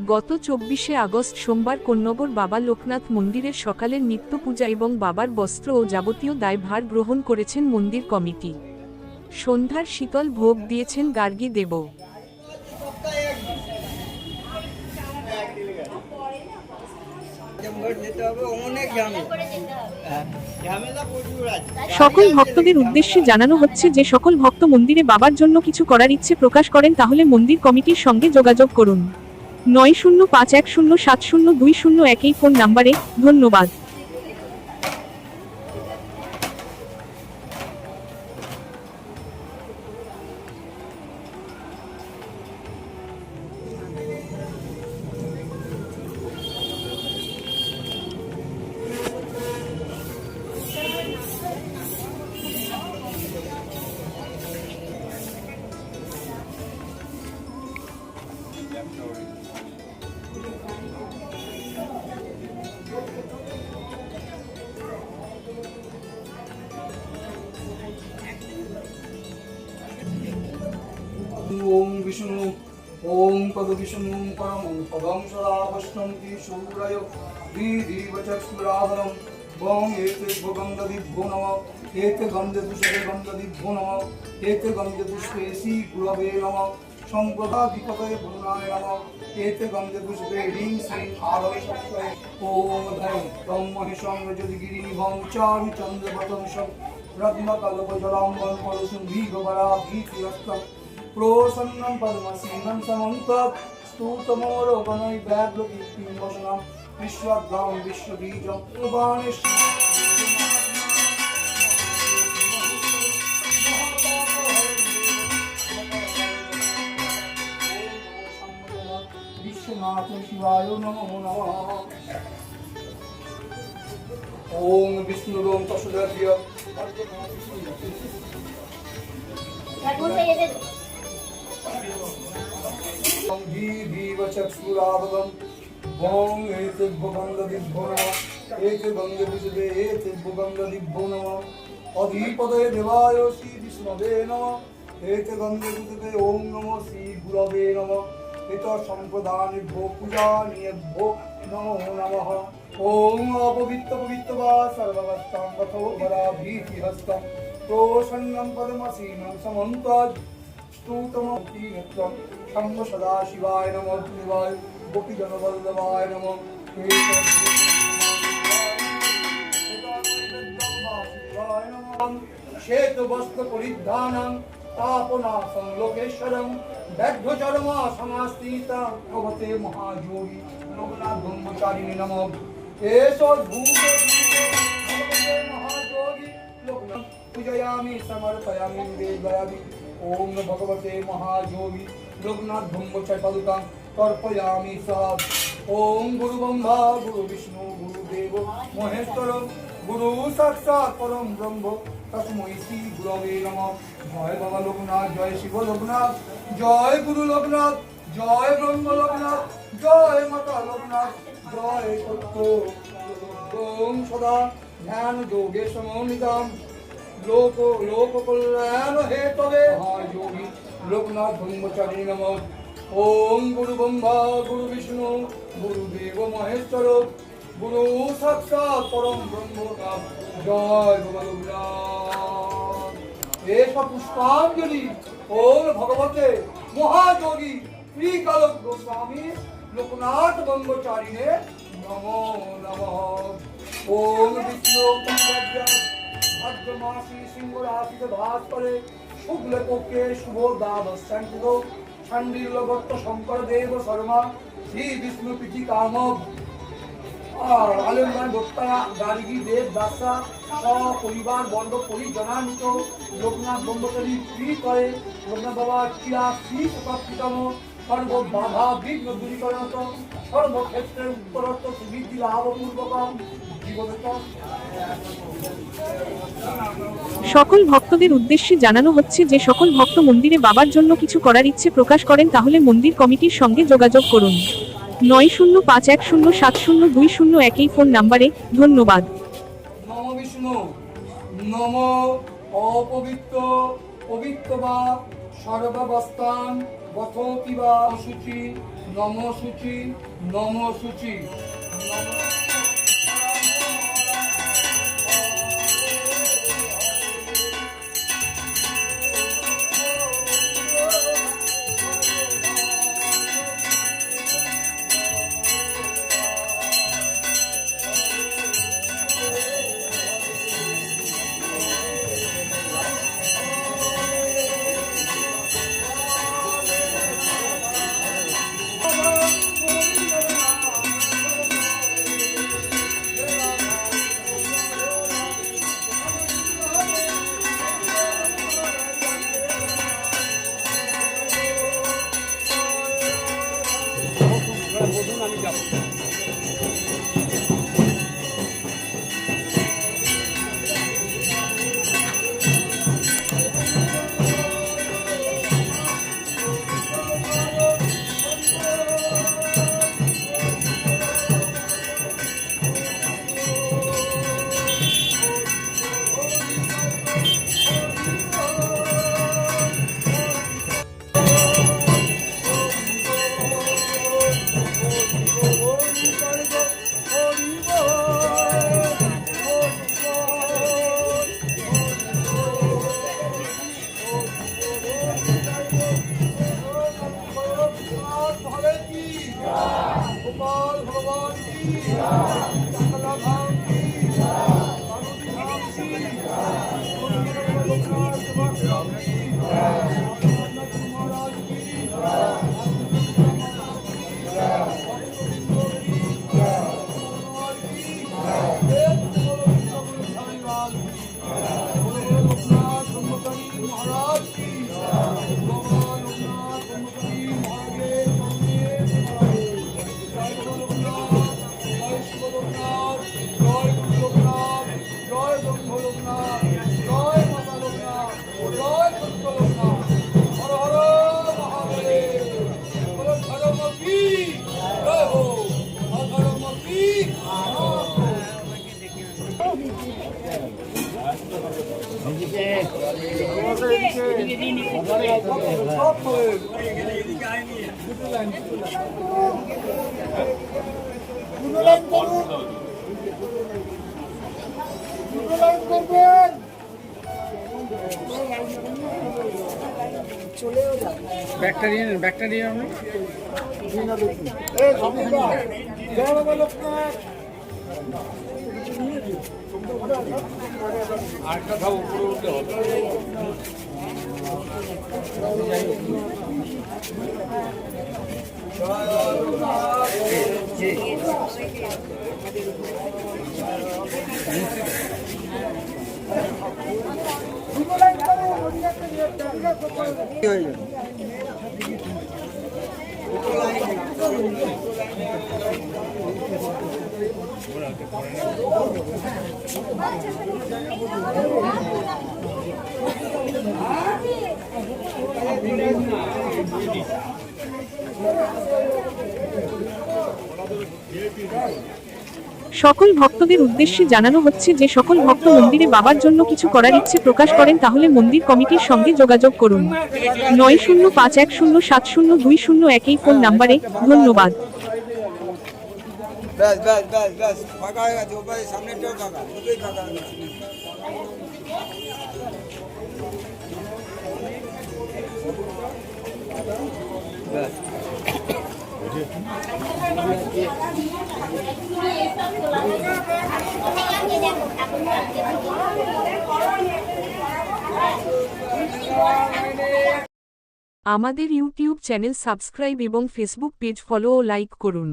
গত ২৪শে আগস্ট সোমবার কোন্নগর বাবা লোকনাথ মন্দিরের সকালের নিত্য পূজা এবং বাবার বস্ত্র ও যাবতীয় দায়ভার গ্রহণ করেছেন মন্দির কমিটি। সন্ধ্যার শীতল ভোগ দিয়েছেন গার্গী দেব। সকল ভক্তদের উদ্দেশ্যে জানানো হচ্ছে যে সকল ভক্ত মন্দিরে বাবার জন্য কিছু করার ইচ্ছে প্রকাশ করেন তাহলে মন্দির কমিটির সঙ্গে যোগাযোগ করুন 9051070201 এই ফোন নম্বরে। ধন্যবাদ। ओम विष्णु ओम पद विष्णु परम पदम सदा वष्णन्ति शूराय दीदिवचक्षुराधरम ओम एते भगंगदिभ्यो नमः एते गंधदुष्टे गंधदिभ्यो नमः एते गंधदुष्टेसी गुरवे नमः संप्रदाधिपतये भुवनाय नमः एते गंधदुष्टे ह्रीं श्रीं आदर्शक्तये ओम धैं तं महिषं रजतगिरिनिभं चारु चन्द्रवदंशं रत्नकल्पजलाम्बं परशुम्भीगवराभीतिरस्तम् प्रोसन्नं पद्मसेनं समन्तं स्तुतमोरोगणै व्याघ्रकीर्तिं वसनं विश्वद्धां विश्वबीजं उर्वाणेश विश्वनाथ शिवाय नमो नमः। ओम विष्णुरोम तस्सुदर्भ्य चक्षुराभगम ओम एते भगंगदिभ्यो नमः एते गंगदिभ्यो एते भगंगदिभ्यो नमः अधिपतये देवाय श्री विष्णवे नमः एते गंगदिभ्यो ओम नमो श्री गुरवे नमः इत संप्रदानेभ्यो पूजानेभ्यो नमो नमः। ओम अपवित्र पवित्र वा सर्ववस्थां गतो वराभीतिहस्तं प्रोसन्नं पद्मसेनं समन्तं स्तुतमतीनत्वं शम्भ सदाशिवाय नमः देवाय गोपीजनवल्लभाय नमः श्वेत वस्त्र परिधानं तापनासं लोकेश्वरं बैद्धचर्मा समास्थितं भगवते महायोगी लोकनाथ ब्रह्मचारिणे नमः एषो भगवते महायोगी लोकनाथ पूजयामि समर्पयामि वेदयामि ओम भगवते महायोगी लोकनाथ ब्रह्मचारी पादुकां तर्पयामि सदा। ओम गुरु ब्रह्मा गुरु विष्णु गुरुदेव महेश्वर गुरु साक्षात् परम ब्रह्म तस्मै श्री गुरवे नमः। जय बाबा लोकनाथ जय शिव लोकनाथ जय गुरु लोकनाथ जय ब्रह्म लोकनाथ जय माता लोकनाथ जय सत्य ओम सदा ध्यान योगे समन्वितां लोक कल्याण हेतवे महायोगी लोकनाथ ब्रह्मचारी नमः। ओम गुरु ब्रह्मा गुरु विष्णु गुरुदेव महेश्वर गुरु साक्षात् परम ब्रह्म जय भगवनाथ। एष पुष्पांजलि ओम भगवते महायोगी श्री कालक गोस्वामी लोकनाथ ब्रह्मचारिणे नमो नमः। ओम विष्णु भाद्रमासी सिंह राशिते भास्करे शुक्ल पक्षे शुभ द्वादशांतिक शांडिल्यगत शंकर देव शर्मा श्री विष्णु पीठी काम आलमगन भक्ता गार्गी देव दासा परिवार बंद परिजनान्वित लोकनाथ ब्रह्मचारी श्री करे लोकनाथ बाबा क्रिया श्री सुखम सर्व बाधा विघ्न दूरीकरण सर्व क्षेत्र उत्तरत्व सुबृद्धि लाभपूर्वक সকল ভক্তদের উদ্দেশ্যে জানানো হচ্ছে যে সকল ভক্ত মন্দিরে বাবার জন্য কিছু করার ইচ্ছে প্রকাশ করেন তাহলে মন্দির কমিটির সঙ্গে যোগাযোগ করুন 9051070201 এই ফোন নম্বরে। ধন্যবাদ। নম বিষ্ণু নম অপবিত্র পবিত্র বা সর্বাবস্থান গতোতি বা শুচি নম শুচি নম শুচি বলুন, আমি যাবো। गोपाल भगवान की सकला धाम की कानूनी धाम की लोकनाथ सेवा की महाराज की ব্যাকটেরিয়া আর কথা উপরে উঠতে হবে। সকল ভক্তদের উদ্দেশ্যে জানানো হচ্ছে যে সকল ভক্ত মন্দিরে বাবার জন্য কিছু করার ইচ্ছে প্রকাশ করেন তাহলে মন্দির কমিটির সঙ্গে যোগাযোগ করুন 9051070201 এই ফোন নম্বরে। ধন্যবাদ। ব্যাস ব্যাস ব্যাস ব্যাস ফাঁকা হয়ে গেছে, ওপারে সামনেটাও ফাঁকা, ওটাই ফাঁকা হয়ে গেছে। ব্যাস আমাদের ইউটিউব চ্যানেল সাবস্ক্রাইব এবং ফেসবুক পেজ ফলো ও লাইক করুন।